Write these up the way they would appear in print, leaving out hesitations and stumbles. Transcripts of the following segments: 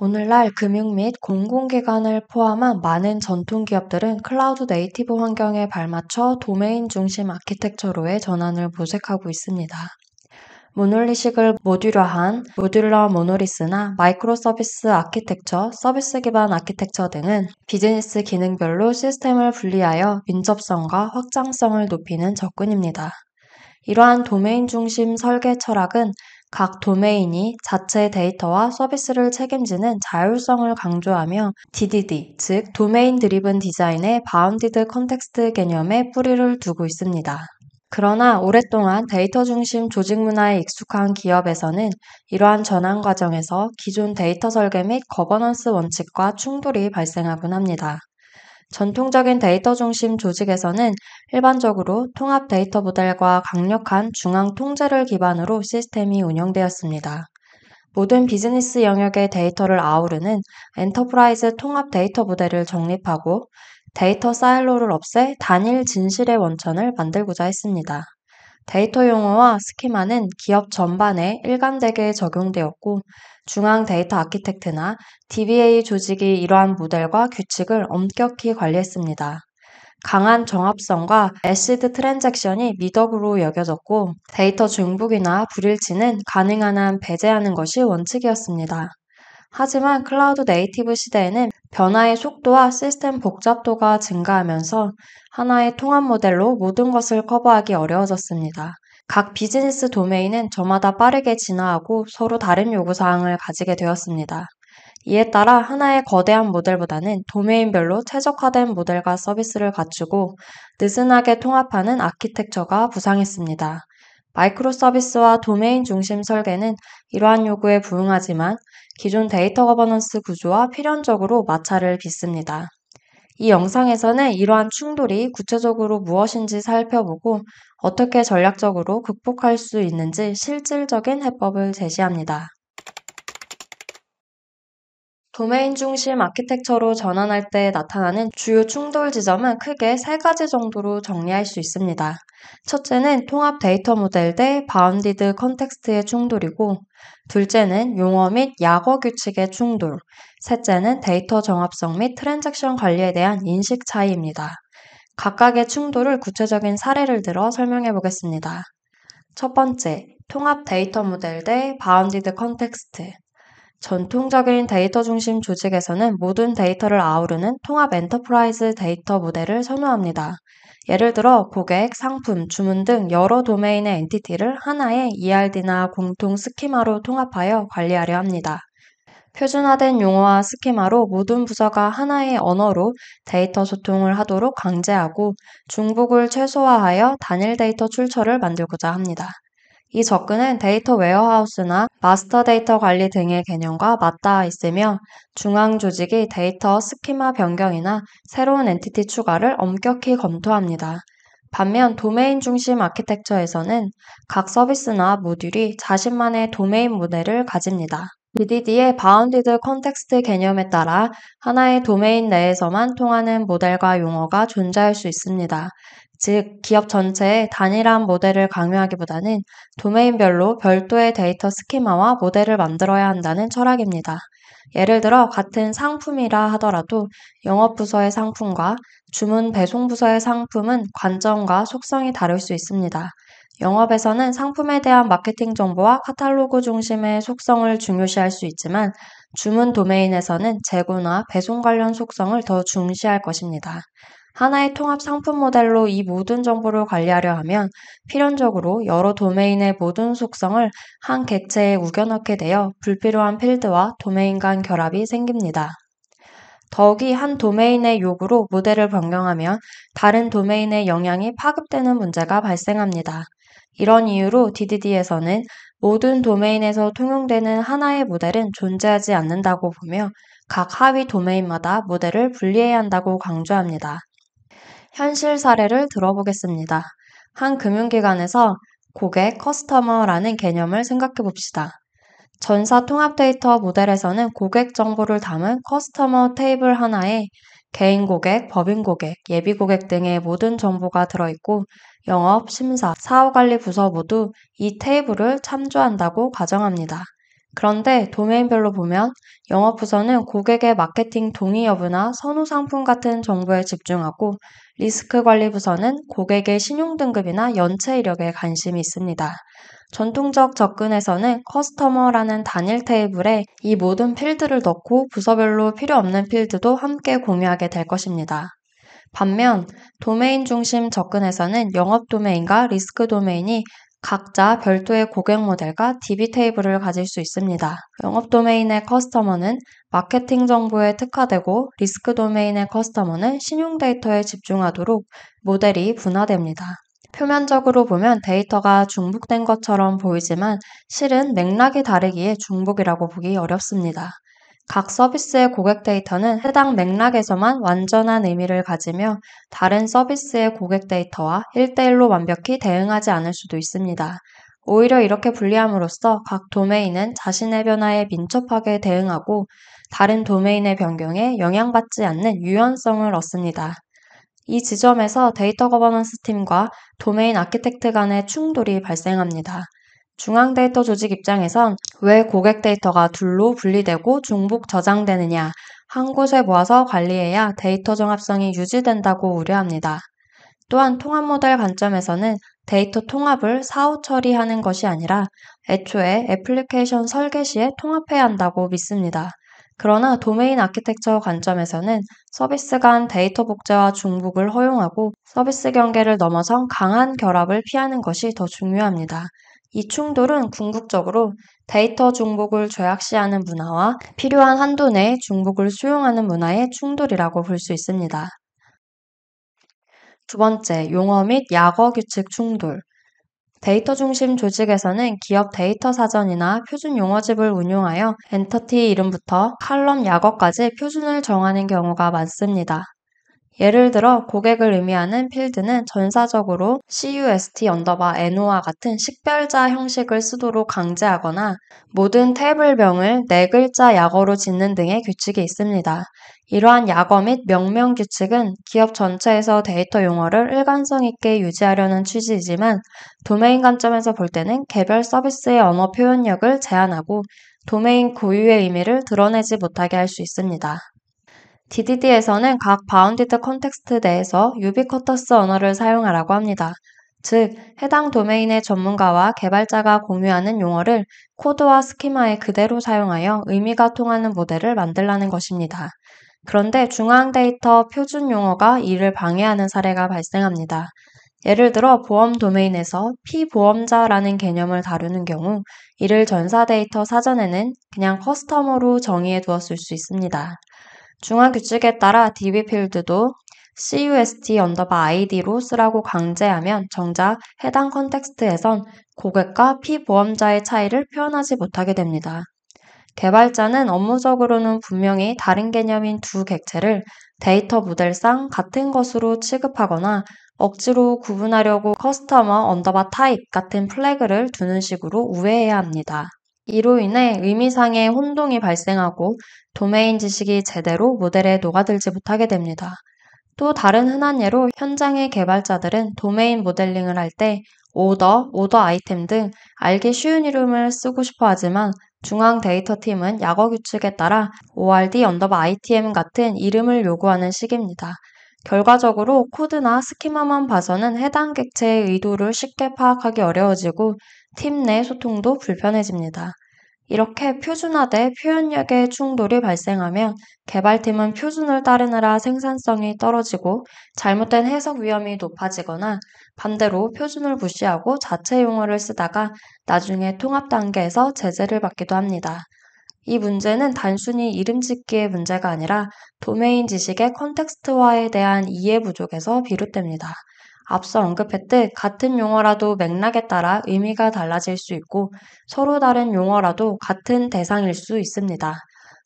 오늘날 금융 및 공공기관을 포함한 많은 전통 기업들은 클라우드 네이티브 환경에 발맞춰 도메인 중심 아키텍처로의 전환을 모색하고 있습니다. 모놀리식을 모듈화한 모듈러 모노리스나 마이크로 서비스 아키텍처, 서비스 기반 아키텍처 등은 비즈니스 기능별로 시스템을 분리하여 민첩성과 확장성을 높이는 접근입니다. 이러한 도메인 중심 설계 철학은 각 도메인이 자체 데이터와 서비스를 책임지는 자율성을 강조하며 DDD, 즉 도메인 드리븐 디자인의 바운디드 컨텍스트 개념에 뿌리를 두고 있습니다. 그러나 오랫동안 데이터 중심 조직 문화에 익숙한 기업에서는 이러한 전환 과정에서 기존 데이터 설계 및 거버넌스 원칙과 충돌이 발생하곤 합니다. 전통적인 데이터 중심 조직에서는 일반적으로 통합 데이터 모델과 강력한 중앙 통제를 기반으로 시스템이 운영되었습니다. 모든 비즈니스 영역의 데이터를 아우르는 엔터프라이즈 통합 데이터 모델을 정립하고 데이터 사일로를 없애 단일 진실의 원천을 만들고자 했습니다. 데이터 용어와 스키마는 기업 전반에 일관되게 적용되었고 중앙 데이터 아키텍트나 DBA 조직이 이러한 모델과 규칙을 엄격히 관리했습니다. 강한 정합성과 애시드 트랜잭션이 미덕으로 여겨졌고 데이터 중복이나 불일치는 가능한 한 배제하는 것이 원칙이었습니다. 하지만 클라우드 네이티브 시대에는 변화의 속도와 시스템 복잡도가 증가하면서 하나의 통합 모델로 모든 것을 커버하기 어려워졌습니다. 각 비즈니스 도메인은 저마다 빠르게 진화하고 서로 다른 요구사항을 가지게 되었습니다. 이에 따라 하나의 거대한 모델보다는 도메인별로 최적화된 모델과 서비스를 갖추고 느슨하게 통합하는 아키텍처가 부상했습니다. 마이크로 서비스와 도메인 중심 설계는 이러한 요구에 부응하지만 기존 데이터 거버넌스 구조와 필연적으로 마찰을 빚습니다. 이 영상에서는 이러한 충돌이 구체적으로 무엇인지 살펴보고 어떻게 전략적으로 극복할 수 있는지 실질적인 해법을 제시합니다. 도메인 중심 아키텍처로 전환할 때 나타나는 주요 충돌 지점은 크게 세 가지 정도로 정리할 수 있습니다. 첫째는 통합 데이터 모델 대 바운디드 컨텍스트의 충돌이고, 둘째는 용어 및 약어 규칙의 충돌, 셋째는 데이터 정합성 및 트랜잭션 관리에 대한 인식 차이입니다. 각각의 충돌을 구체적인 사례를 들어 설명해 보겠습니다. 첫 번째, 통합 데이터 모델 대 바운디드 컨텍스트. 전통적인 데이터 중심 조직에서는 모든 데이터를 아우르는 통합 엔터프라이즈 데이터 모델을 선호합니다. 예를 들어 고객, 상품, 주문 등 여러 도메인의 엔티티를 하나의 ERD나 공통 스키마로 통합하여 관리하려 합니다. 표준화된 용어와 스키마로 모든 부서가 하나의 언어로 데이터 소통을 하도록 강제하고 중복을 최소화하여 단일 데이터 출처를 만들고자 합니다. 이 접근은 데이터 웨어하우스나 마스터 데이터 관리 등의 개념과 맞닿아 있으며 중앙 조직이 데이터 스키마 변경이나 새로운 엔티티 추가를 엄격히 검토합니다. 반면 도메인 중심 아키텍처에서는 각 서비스나 모듈이 자신만의 도메인 모델을 가집니다. DDD의 바운디드 컨텍스트 개념에 따라 하나의 도메인 내에서만 통하는 모델과 용어가 존재할 수 있습니다. 즉, 기업 전체에 단일한 모델을 강요하기보다는 도메인별로 별도의 데이터 스키마와 모델을 만들어야 한다는 철학입니다. 예를 들어 같은 상품이라 하더라도 영업부서의 상품과 주문 배송부서의 상품은 관점과 속성이 다를 수 있습니다. 영업에서는 상품에 대한 마케팅 정보와 카탈로그 중심의 속성을 중요시할 수 있지만 주문 도메인에서는 재고나 배송 관련 속성을 더 중시할 것입니다. 하나의 통합 상품 모델로 이 모든 정보를 관리하려 하면 필연적으로 여러 도메인의 모든 속성을 한 객체에 우겨넣게 되어 불필요한 필드와 도메인 간 결합이 생깁니다. 더욱이 한 도메인의 요구로 모델을 변경하면 다른 도메인의 영향이 파급되는 문제가 발생합니다. 이런 이유로 DDD에서는 모든 도메인에서 통용되는 하나의 모델은 존재하지 않는다고 보며 각 하위 도메인마다 모델을 분리해야 한다고 강조합니다. 현실 사례를 들어보겠습니다. 한 금융기관에서 고객, 커스터머라는 개념을 생각해 봅시다. 전사 통합 데이터 모델에서는 고객 정보를 담은 커스터머 테이블 하나에 개인 고객, 법인 고객, 예비 고객 등의 모든 정보가 들어있고 영업, 심사, 사후관리 부서 모두 이 테이블을 참조한다고 가정합니다. 그런데 도메인별로 보면 영업부서는 고객의 마케팅 동의 여부나 선호 상품 같은 정보에 집중하고 리스크관리부서는 고객의 신용등급이나 연체 이력에 관심이 있습니다. 전통적 접근에서는 커스터머라는 단일 테이블에 이 모든 필드를 넣고 부서별로 필요 없는 필드도 함께 공유하게 될 것입니다. 반면 도메인 중심 접근에서는 영업 도메인과 리스크 도메인이 각자 별도의 고객 모델과 DB 테이블을 가질 수 있습니다. 영업 도메인의 커스터머는 마케팅 정보에 특화되고 리스크 도메인의 커스터머는 신용 데이터에 집중하도록 모델이 분화됩니다. 표면적으로 보면 데이터가 중복된 것처럼 보이지만 실은 맥락이 다르기에 중복이라고 보기 어렵습니다. 각 서비스의 고객 데이터는 해당 맥락에서만 완전한 의미를 가지며 다른 서비스의 고객 데이터와 1대1로 완벽히 대응하지 않을 수도 있습니다. 오히려 이렇게 분리함으로써 각 도메인은 자신의 변화에 민첩하게 대응하고 다른 도메인의 변경에 영향받지 않는 유연성을 얻습니다. 이 지점에서 데이터 거버넌스 팀과 도메인 아키텍트 간의 충돌이 발생합니다. 중앙 데이터 조직 입장에선 왜 고객 데이터가 둘로 분리되고 중복 저장되느냐, 한 곳에 모아서 관리해야 데이터 정합성이 유지된다고 우려합니다. 또한 통합 모델 관점에서는 데이터 통합을 사후 처리하는 것이 아니라 애초에 애플리케이션 설계 시에 통합해야 한다고 믿습니다. 그러나 도메인 아키텍처 관점에서는 서비스 간 데이터 복제와 중복을 허용하고 서비스 경계를 넘어선 강한 결합을 피하는 것이 더 중요합니다. 이 충돌은 궁극적으로 데이터 중복을 죄악시하는 문화와 필요한 한도 내에 중복을 수용하는 문화의 충돌이라고 볼 수 있습니다. 두 번째, 용어 및 약어 규칙 충돌. 데이터 중심 조직에서는 기업 데이터 사전이나 표준 용어집을 운용하여 엔터티 이름부터 칼럼 약어까지 표준을 정하는 경우가 많습니다. 예를 들어 고객을 의미하는 필드는 전사적으로 CUST_NO와 같은 식별자 형식을 쓰도록 강제하거나 모든 테이블명을 4글자 약어로 짓는 등의 규칙이 있습니다. 이러한 약어 및 명명 규칙은 기업 전체에서 데이터 용어를 일관성 있게 유지하려는 취지이지만 도메인 관점에서 볼 때는 개별 서비스의 언어 표현력을 제한하고 도메인 고유의 의미를 드러내지 못하게 할 수 있습니다. DDD에서는 각 바운디드 컨텍스트 내에서 유비쿼터스 언어를 사용하라고 합니다. 즉, 해당 도메인의 전문가와 개발자가 공유하는 용어를 코드와 스키마에 그대로 사용하여 의미가 통하는 모델을 만들라는 것입니다. 그런데 중앙 데이터 표준 용어가 이를 방해하는 사례가 발생합니다. 예를 들어 보험 도메인에서 피보험자라는 개념을 다루는 경우 이를 전사 데이터 사전에는 그냥 커스터머로 정의해 두었을 수 있습니다. 중앙 규칙에 따라 DB 필드도 CUST_ID로 쓰라고 강제하면 정작 해당 컨텍스트에선 고객과 피보험자의 차이를 표현하지 못하게 됩니다. 개발자는 업무적으로는 분명히 다른 개념인 두 객체를 데이터 모델상 같은 것으로 취급하거나 억지로 구분하려고 커스터머_타입 같은 플래그를 두는 식으로 우회해야 합니다. 이로 인해 의미상의 혼동이 발생하고 도메인 지식이 제대로 모델에 녹아들지 못하게 됩니다. 또 다른 흔한 예로 현장의 개발자들은 도메인 모델링을 할 때 오더 아이템 등 알기 쉬운 이름을 쓰고 싶어 하지만 중앙 데이터 팀은 약어 규칙에 따라 ORD_ITM 같은 이름을 요구하는 식입니다. 결과적으로 코드나 스키마만 봐서는 해당 객체의 의도를 쉽게 파악하기 어려워지고 팀 내 소통도 불편해집니다. 이렇게 표준화 대 표현력의 충돌이 발생하면 개발팀은 표준을 따르느라 생산성이 떨어지고 잘못된 해석 위험이 높아지거나 반대로 표준을 무시하고 자체 용어를 쓰다가 나중에 통합 단계에서 제재를 받기도 합니다. 이 문제는 단순히 이름 짓기의 문제가 아니라 도메인 지식의 컨텍스트화에 대한 이해 부족에서 비롯됩니다. 앞서 언급했듯 같은 용어라도 맥락에 따라 의미가 달라질 수 있고 서로 다른 용어라도 같은 대상일 수 있습니다.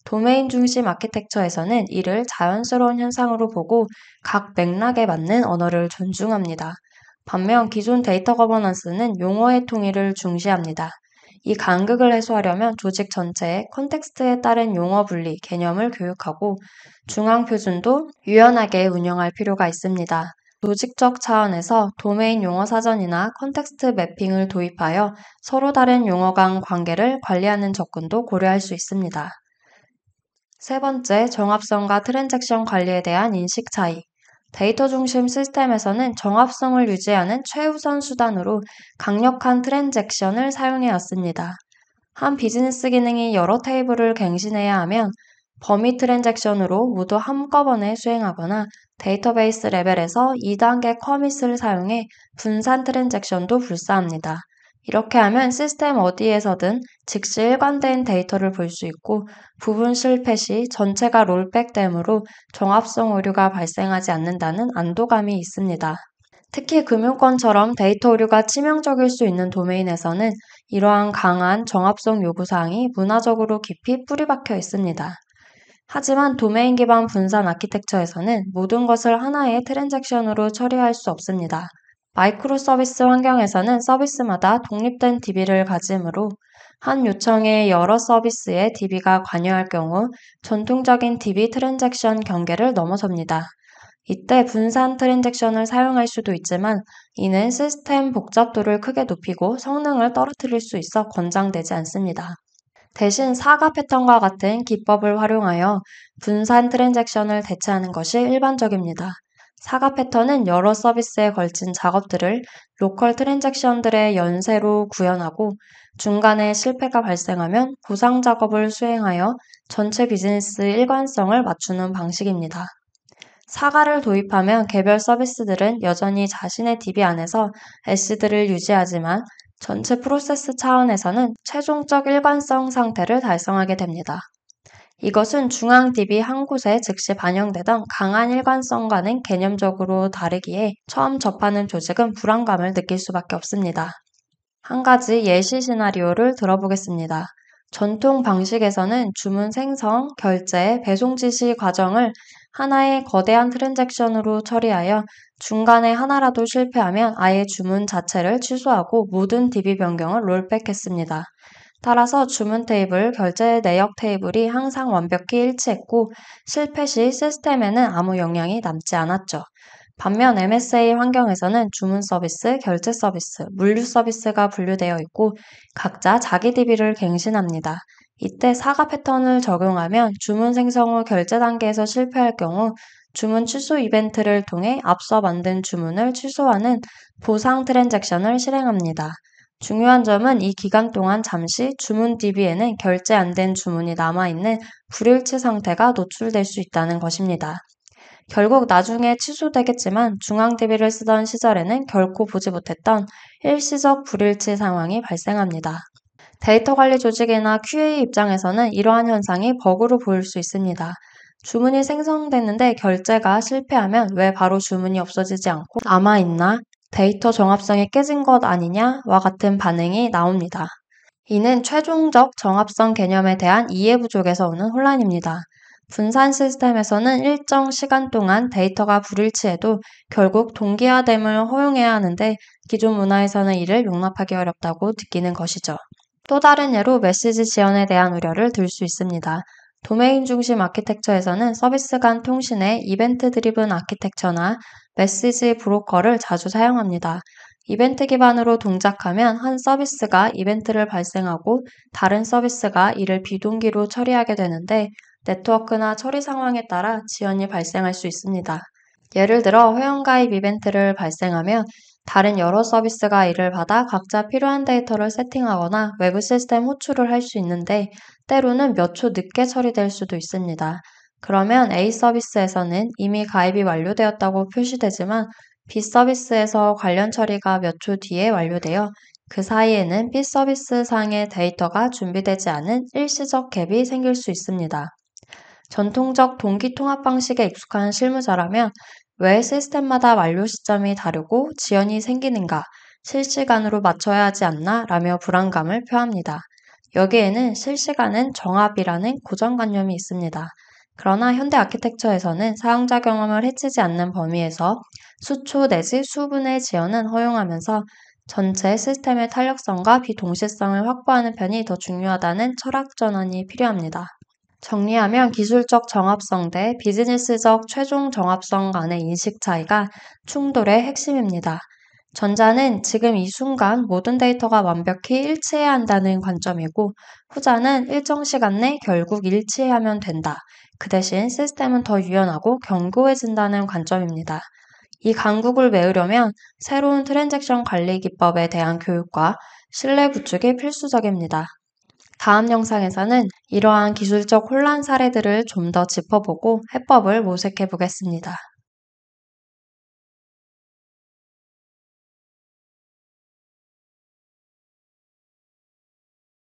도메인 중심 아키텍처에서는 이를 자연스러운 현상으로 보고 각 맥락에 맞는 언어를 존중합니다. 반면 기존 데이터 거버넌스는 용어의 통일을 중시합니다. 이 간극을 해소하려면 조직 전체의 컨텍스트에 따른 용어 분리 개념을 교육하고 중앙 표준도 유연하게 운영할 필요가 있습니다. 조직적 차원에서 도메인 용어 사전이나 컨텍스트 매핑을 도입하여 서로 다른 용어 간 관계를 관리하는 접근도 고려할 수 있습니다. 세 번째, 정합성과 트랜잭션 관리에 대한 인식 차이. 데이터 중심 시스템에서는 정합성을 유지하는 최우선 수단으로 강력한 트랜잭션을 사용해 왔습니다. 한 비즈니스 기능이 여러 테이블을 갱신해야 하면 범위 트랜잭션으로 모두 한꺼번에 수행하거나 데이터베이스 레벨에서 2단계 커밋을 사용해 분산 트랜잭션도 불사합니다. 이렇게 하면 시스템 어디에서든 즉시 일관된 데이터를 볼 수 있고 부분 실패 시 전체가 롤백되므로 정합성 오류가 발생하지 않는다는 안도감이 있습니다. 특히 금융권처럼 데이터 오류가 치명적일 수 있는 도메인에서는 이러한 강한 정합성 요구사항이 문화적으로 깊이 뿌리박혀 있습니다. 하지만 도메인 기반 분산 아키텍처에서는 모든 것을 하나의 트랜잭션으로 처리할 수 없습니다. 마이크로 서비스 환경에서는 서비스마다 독립된 DB를 가지므로 한 요청에 여러 서비스의 DB가 관여할 경우 전통적인 DB 트랜잭션 경계를 넘어섭니다. 이때 분산 트랜잭션을 사용할 수도 있지만 이는 시스템 복잡도를 크게 높이고 성능을 떨어뜨릴 수 있어 권장되지 않습니다. 대신 사가 패턴과 같은 기법을 활용하여 분산 트랜잭션을 대체하는 것이 일반적입니다. 사가 패턴은 여러 서비스에 걸친 작업들을 로컬 트랜잭션들의 연쇄로 구현하고 중간에 실패가 발생하면 보상 작업을 수행하여 전체 비즈니스 일관성을 맞추는 방식입니다. 사가를 도입하면 개별 서비스들은 여전히 자신의 DB 안에서 애시드를 유지하지만 전체 프로세스 차원에서는 최종적 일관성 상태를 달성하게 됩니다. 이것은 중앙 DB 한 곳에 즉시 반영되던 강한 일관성과는 개념적으로 다르기에 처음 접하는 조직은 불안감을 느낄 수밖에 없습니다. 한 가지 예시 시나리오를 들어보겠습니다. 전통 방식에서는 주문 생성, 결제, 배송 지시 과정을 하나의 거대한 트랜잭션으로 처리하여 중간에 하나라도 실패하면 아예 주문 자체를 취소하고 모든 DB 변경을 롤백했습니다. 따라서 주문 테이블, 결제 내역 테이블이 항상 완벽히 일치했고 실패 시 시스템에는 아무 영향이 남지 않았죠. 반면 MSA 환경에서는 주문 서비스, 결제 서비스, 물류 서비스가 분류되어 있고 각자 자기 DB를 갱신합니다. 이때 사가 패턴을 적용하면 주문 생성 후 결제 단계에서 실패할 경우 주문 취소 이벤트를 통해 앞서 만든 주문을 취소하는 보상 트랜잭션을 실행합니다. 중요한 점은 이 기간 동안 잠시 주문 DB에는 결제 안 된 주문이 남아있는 불일치 상태가 노출될 수 있다는 것입니다. 결국 나중에 취소되겠지만 중앙 DB를 쓰던 시절에는 결코 보지 못했던 일시적 불일치 상황이 발생합니다. 데이터 관리 조직이나 QA 입장에서는 이러한 현상이 버그로 보일 수 있습니다. 주문이 생성됐는데 결제가 실패하면 왜 바로 주문이 없어지지 않고 남아있나? 데이터 정합성이 깨진 것 아니냐와 같은 반응이 나옵니다. 이는 최종적 정합성 개념에 대한 이해 부족에서 오는 혼란입니다. 분산 시스템에서는 일정 시간 동안 데이터가 불일치해도 결국 동기화됨을 허용해야 하는데 기존 문화에서는 이를 용납하기 어렵다고 느끼는 것이죠. 또 다른 예로 메시지 지연에 대한 우려를 들 수 있습니다. 도메인 중심 아키텍처에서는 서비스 간 통신에 이벤트 드리븐 아키텍처나 메시지 브로커를 자주 사용합니다. 이벤트 기반으로 동작하면 한 서비스가 이벤트를 발생하고 다른 서비스가 이를 비동기로 처리하게 되는데 네트워크나 처리 상황에 따라 지연이 발생할 수 있습니다. 예를 들어 회원가입 이벤트를 발생하면 다른 여러 서비스가 이를 받아 각자 필요한 데이터를 세팅하거나 외부 시스템 호출을 할 수 있는데 때로는 몇 초 늦게 처리될 수도 있습니다. 그러면 A 서비스에서는 이미 가입이 완료되었다고 표시되지만 B 서비스에서 관련 처리가 몇 초 뒤에 완료되어 그 사이에는 B 서비스 상의 데이터가 준비되지 않은 일시적 갭이 생길 수 있습니다. 전통적 동기 통합 방식에 익숙한 실무자라면 왜 시스템마다 완료 시점이 다르고 지연이 생기는가, 실시간으로 맞춰야 하지 않나 라며 불안감을 표합니다. 여기에는 실시간은 정합이라는 고정관념이 있습니다. 그러나 현대 아키텍처에서는 사용자 경험을 해치지 않는 범위에서 수초 내지 수분의 지연은 허용하면서 전체 시스템의 탄력성과 비동시성을 확보하는 편이 더 중요하다는 철학 전환이 필요합니다. 정리하면 기술적 정합성 대 비즈니스적 최종 정합성 간의 인식 차이가 충돌의 핵심입니다. 전자는 지금 이 순간 모든 데이터가 완벽히 일치해야 한다는 관점이고, 후자는 일정 시간 내 결국 일치하면 된다. 그 대신 시스템은 더 유연하고 견고해진다는 관점입니다. 이 강국을 메우려면 새로운 트랜잭션 관리 기법에 대한 교육과 신뢰 구축이 필수적입니다. 다음 영상에서는 이러한 기술적 혼란 사례들을 좀 더 짚어보고 해법을 모색해 보겠습니다.